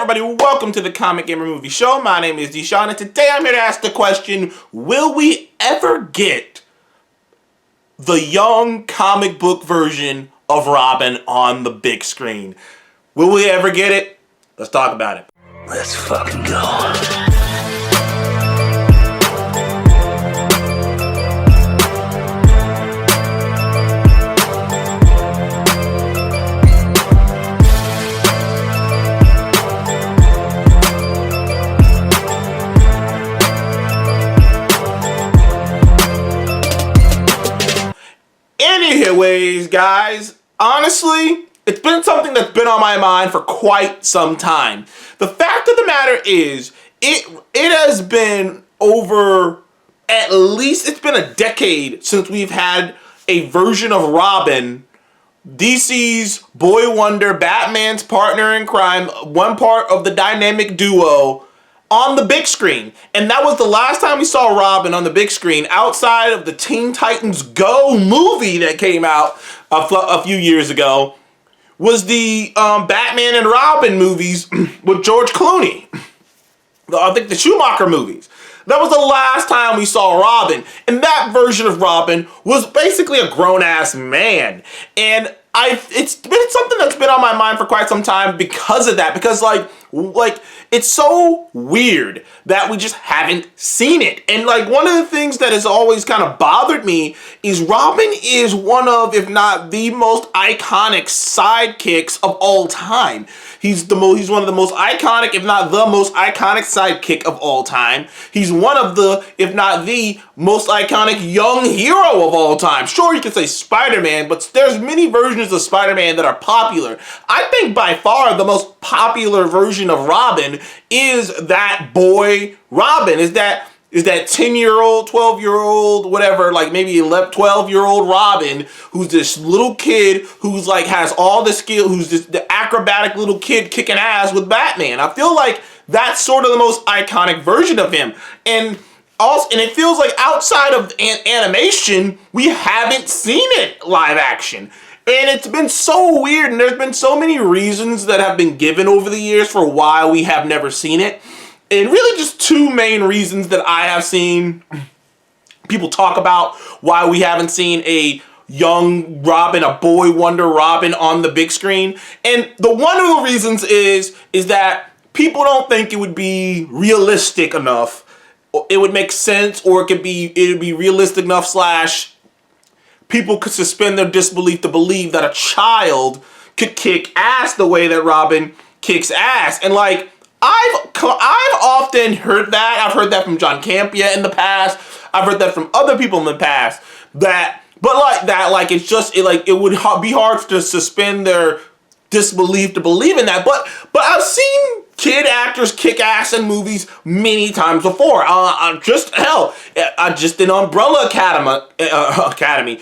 everybody, welcome to the Comic Gamer Movie Show. My name is Deshaun, and today I'm here to ask the question, will we ever get the young comic book version of Robin on the big screen? Will we ever get it? Let's talk about it. Let's fucking go. Anyways, guys, honestly, it's been something that's been on my mind for quite some time. The fact of the matter is, it has been over, at least it's been a decade since we've had a version of Robin, DC's boy wonder, Batman's partner in crime, one part of the dynamic duo, on the big screen. And that was the last time we saw Robin on the big screen outside of the Teen Titans Go movie that came out a few years ago, was the Batman and Robin movies with George Clooney. I think the Schumacher movies. That was the last time we saw Robin. And that version of Robin was basically a grown-ass man. And it's been something that's been on my mind for quite some time because of that. Because, like it's so weird that we just haven't seen it. And, like, one of the things that has always kind of bothered me is Robin is one of, if not the most iconic sidekicks of all time. He's one of the most iconic, if not the most iconic sidekick of all time. He's one of the, if not the most iconic young hero of all time. Sure, you can say Spider-Man, but there's many versions of Spider-Man that are popular. I think by far the most popular version of Robin is that boy Robin. Is that 10-year-old, 12-year-old, whatever, like maybe 11, 12-year-old Robin, who's this little kid who's like has all the skill, who's the acrobatic little kid kicking ass with Batman. I feel like that's sort of the most iconic version of him. And it feels like outside of animation, we haven't seen it live action. And it's been so weird, and there's been so many reasons that have been given over the years for why we have never seen it. And really just two main reasons that I have seen people talk about why we haven't seen a young Robin, a boy wonder Robin on the big screen. And one of the reasons is that people don't think it would be realistic enough. It would make sense, or it would be realistic enough / people could suspend their disbelief to believe that a child could kick ass the way that Robin kicks ass. And like, I've often heard that. I've heard that from John Campea in the past. I've heard that from other people in the past. It would be hard to suspend their disbelief to believe in that. But I've seen kid actors kick ass in movies many times before. Just in Umbrella Academy.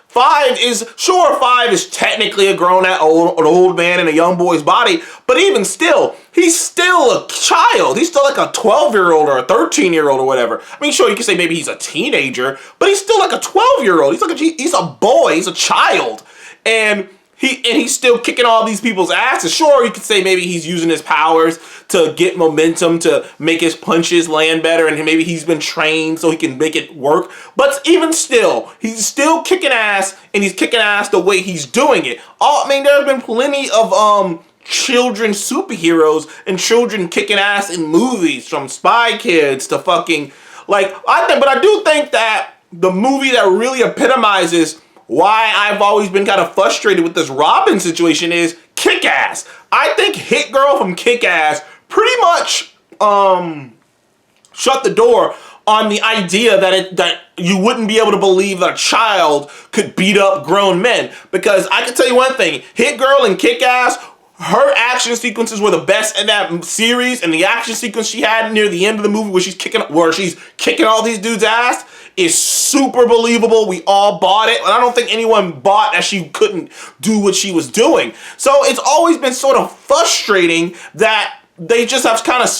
5 is technically an old man in a young boy's body, but even still, he's still a child. He's still like a 12-year-old or a 13-year-old or whatever. I mean, sure, you can say maybe he's a teenager, but he's still like a 12-year-old. He's a boy. He's a child, and he's still kicking all these people's asses. Sure, you could say maybe he's using his powers to get momentum, to make his punches land better, and maybe he's been trained so he can make it work. But even still, he's still kicking ass, and he's kicking ass the way he's doing it. There's been plenty of children superheroes and children kicking ass in movies, from Spy Kids to fucking but I do think that the movie that really epitomizes why I've always been kind of frustrated with this Robin situation is Kick-Ass. I think Hit Girl from Kick-Ass pretty much shut the door on the idea that you wouldn't be able to believe that a child could beat up grown men. Because I can tell you one thing, Hit Girl and Kick-Ass, her action sequences were the best in that series, and the action sequence she had near the end of the movie where she's kicking all these dudes' ass is super believable. We all bought it, and I don't think anyone bought that she couldn't do what she was doing. So it's always been sort of frustrating that they just have kind of,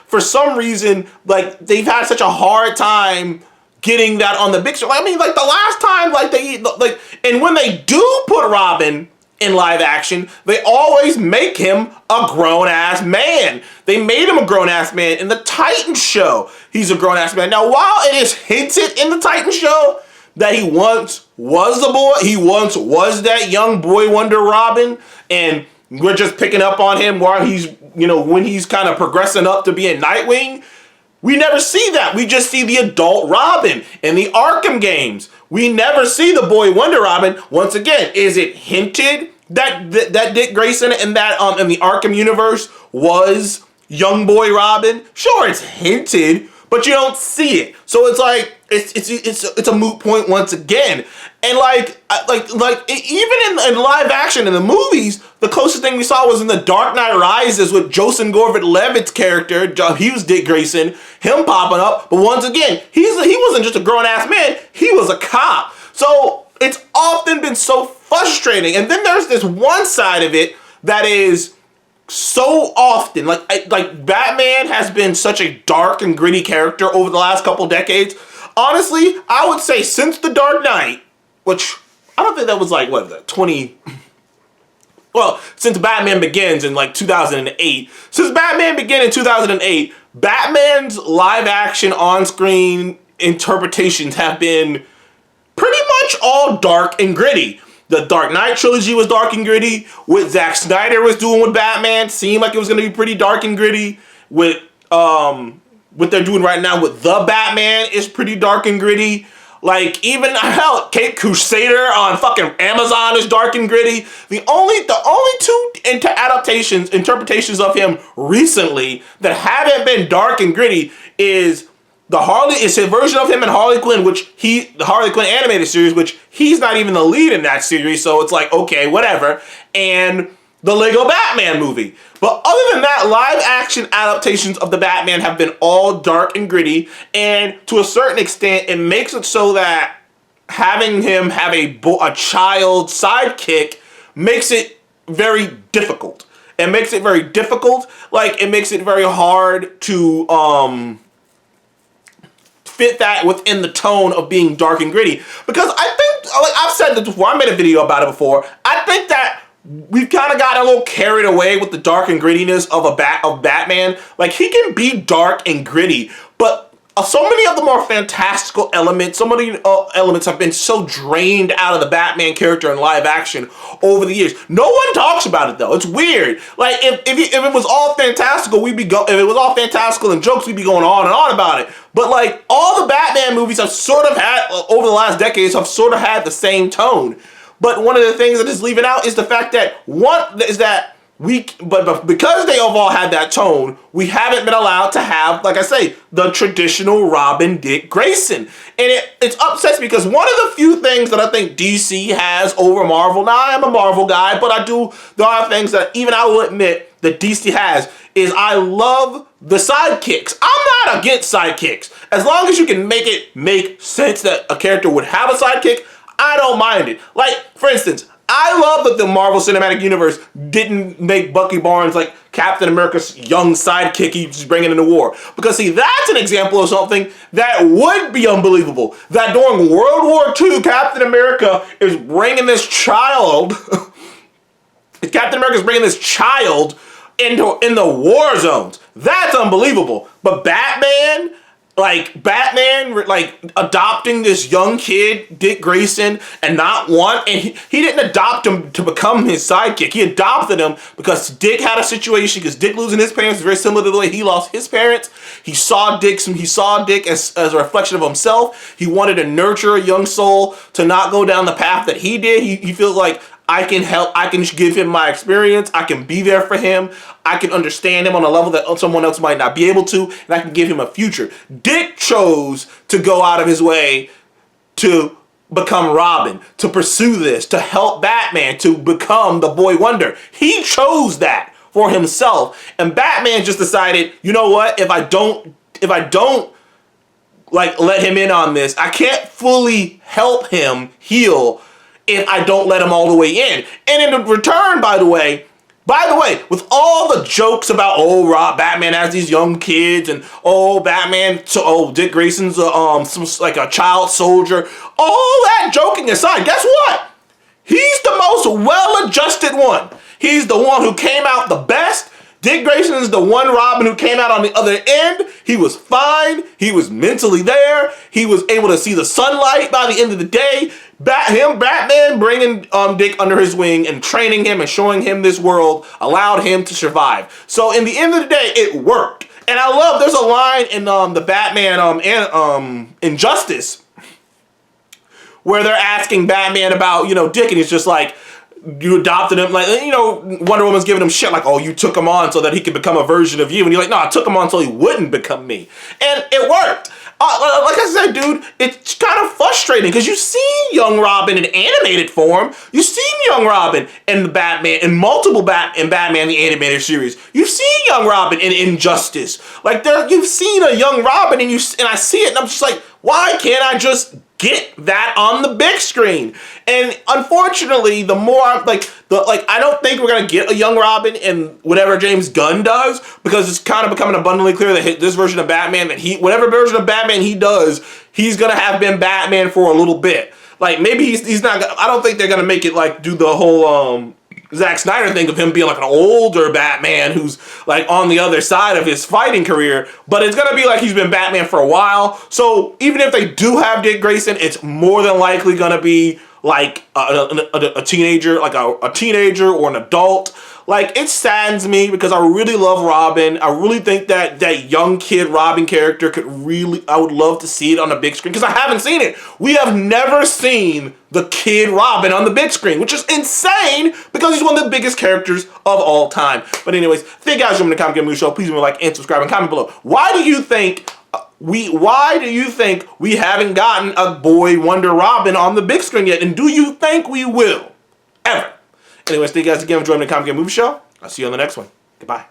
for some reason, they've had such a hard time getting that on the big show. I mean, the last time, and when they do put Robin in live action, they always make him a grown-ass man. They made him a grown-ass man in the Titans show. He's a grown-ass man. Now, while it is hinted in the Titans show that he once was the boy, he once was that young boy wonder Robin, and we're just picking up on him while he's, when he's kind of progressing up to being Nightwing, we never see that. We just see the adult Robin in the Arkham games. We never see the boy wonder Robin. Once again, is it hinted that Dick Grayson in that in the Arkham universe was young boy Robin? Sure, it's hinted, but you don't see it. So it's like it's a moot point once again. And even in live action in the movies, the closest thing we saw was in The Dark Knight Rises with Joseph Gordon-Levitt's character. He was Dick Grayson, him popping up. But once again, he wasn't just a grown-ass man. He was a cop. So it's often been so frustrating. And then there's this one side of it that is so often, like Batman has been such a dark and gritty character over the last couple decades. Honestly, I would say since The Dark Knight, which I don't think that was since Batman Begins in 2008. Since Batman began in 2008, Batman's live action on-screen interpretations have been pretty much all dark and gritty. The Dark Knight trilogy was dark and gritty. What Zack Snyder was doing with Batman seemed like it was going to be pretty dark and gritty. What they're doing right now with The Batman is pretty dark and gritty. Like, even, hell, Caped Crusader on fucking Amazon is dark and gritty. The only two interpretations of him recently that haven't been dark and gritty is his version of him in Harley Quinn, the Harley Quinn animated series, which he's not even the lead in that series, so it's like, okay, whatever. And the Lego Batman movie. But other than that, live action adaptations of the Batman have been all dark and gritty, and to a certain extent, it makes it so that having him have a child sidekick makes it very difficult. It makes it very difficult. Like, it makes it very hard to fit that within the tone of being dark and gritty. Because I think, like I've said this before, I made a video about it before, I think that we've kind of gotten a little carried away with the dark and grittiness of Batman. Like, he can be dark and gritty, but so many of the more fantastical elements, so many elements have been so drained out of the Batman character in live action over the years. No one talks about it though. It's weird. Like, if it was all fantastical, if it was all fantastical and jokes, we'd be going on and on about it. But like, all the Batman movies have sort of had over the last decades have sort of had the same tone. But one of the things that is leaving out is the fact that but because they have all had that tone, we haven't been allowed to have, like I say, the traditional Robin Dick Grayson. And it's upsets because one of the few things that I think DC has over Marvel, now I am a Marvel guy, but there are things that even I will admit that DC has, is I love the sidekicks. I'm not against sidekicks. As long as you can make it make sense that a character would have a sidekick, I don't mind it. Like, for instance, I love that the Marvel Cinematic Universe didn't make Bucky Barnes like Captain America's young sidekick he's bringing into war. Because, see, that's an example of something that would be unbelievable. That during World War II, Captain America is bringing this child... Captain America's bringing this child in the war zones. That's unbelievable. But Batman adopting this young kid, Dick Grayson, and he didn't adopt him to become his sidekick. He adopted him because Dick had a situation, because Dick losing his parents is very similar to the way he lost his parents. He saw Dick as a reflection of himself. He wanted to nurture a young soul to not go down the path that he did. He feels like, I can help, I can give him my experience, I can be there for him, I can understand him on a level that someone else might not be able to, and I can give him a future. Dick chose to go out of his way to become Robin, to pursue this, to help Batman, to become the Boy Wonder. He chose that for himself, and Batman just decided, you know what, if I don't let him in on this, I can't fully help him heal if I don't let him all the way in. And in return, by the way, with all the jokes about, Batman has these young kids, and Dick Grayson's a child soldier, all that joking aside, guess what? He's the most well-adjusted one. He's the one who came out the best. Dick Grayson is the one Robin who came out on the other end. He was fine. He was mentally there. He was able to see the sunlight by the end of the day. Batman bringing Dick under his wing and training him and showing him this world allowed him to survive. So in the end of the day, it worked. And I love, there's a line in the Batman Injustice where they're asking Batman about, Dick, and he's just like, you adopted him, like, Wonder Woman's giving him shit like, oh, you took him on so that he could become a version of you. And you're like, no, I took him on so he wouldn't become me. And it worked. Like I said, dude, it's kind of frustrating because you see young Robin in animated form. You've seen young Robin in the Batman, in multiple Batman the animated series. You've seen young Robin in Injustice. Like you've seen a young Robin, and I see it, and I'm just like, why can't I just get that on the big screen? And unfortunately, the more I don't think we're gonna get a young Robin in whatever James Gunn does, because it's kind of becoming abundantly clear that this version of Batman, whatever version of Batman he does, he's gonna have been Batman for a little bit. Like maybe he's not. I don't think they're gonna make it like do the whole Zack Snyder thing of him being like an older Batman who's like on the other side of his fighting career, but it's gonna be like he's been Batman for a while. So even if they do have Dick Grayson, it's more than likely gonna be like a teenager, like a teenager or an adult. Like, it saddens me because I really love Robin. I really think that young kid Robin character I would love to see it on the big screen because I haven't seen it. We have never seen the kid Robin on the big screen, which is insane because he's one of the biggest characters of all time. But anyways, thank you guys for joining the Comic Game Movie Show. Please leave a like and subscribe and comment below. Why do you think we haven't gotten a boy Wonder Robin on the big screen yet? And do you think we will? Ever? Anyways, thank you guys again for joining the Comic Game Movie Show. I'll see you on the next one. Goodbye.